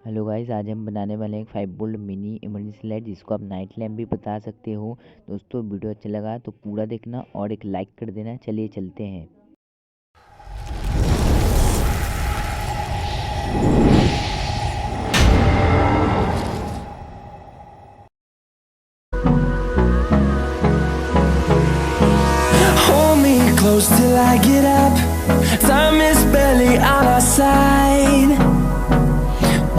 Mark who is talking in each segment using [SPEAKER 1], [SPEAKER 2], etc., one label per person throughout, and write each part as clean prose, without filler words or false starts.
[SPEAKER 1] Hello guys, आज हम बनाने वाले हैं एक 5 वोल्ट मिनी इमरजेंसी लाइट, जिसको आप नाइट लैम्प भी बता सकते हो। दोस्तों, वीडियो अच्छा लगा तो पूरा देखना और एक लाइक कर देना। चलिए चलते हैं।
[SPEAKER 2] Hold me close till I get up. Time is barely on our side.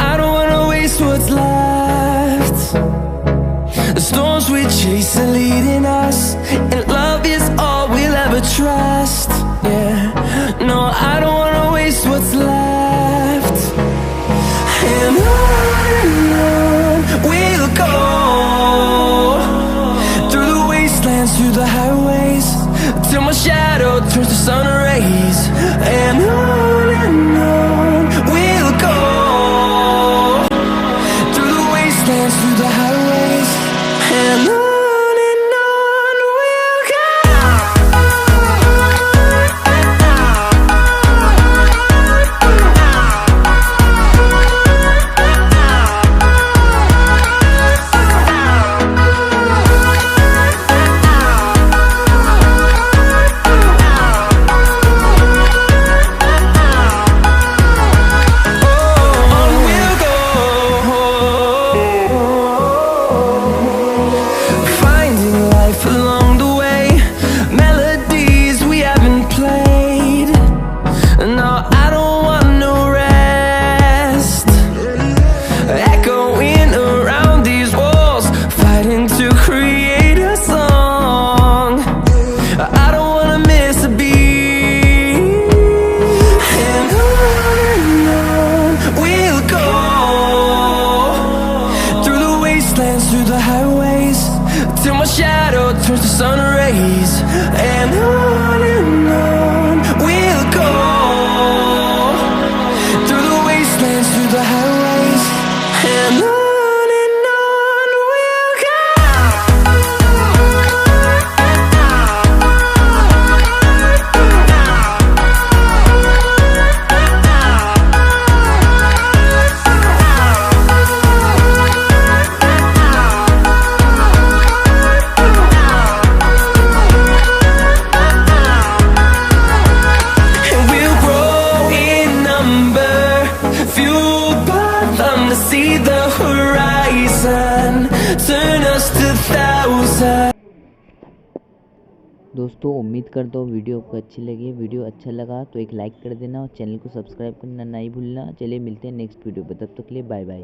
[SPEAKER 2] I don't wanna waste what's left. The storms we chase are leading us, and love is all we'll ever trust. Yeah, no, I don't wanna waste what's left. And on we'll go, through the wastelands, through the highways, till my shadow turns to sun rays. And on we'll go, through the wastelands, through the highways, and on we'll go. Through the highways, till my shadow turns to sun rays. And on we'll go, through the wastelands, through the highways, and on we'll go. See the horizon, turn us to thousands.
[SPEAKER 1] दोस्तों, उम्मीद करता हूँ video आपको अच्छी लगी। Video अच्छा लगा तो एक लाइक कर देना और चैनल को सब्सक्राइब करना नहीं भूलना। चलिए मिलते हैं नेक्स्ट वीडियो पर, तब तक के लिए बाय बाय।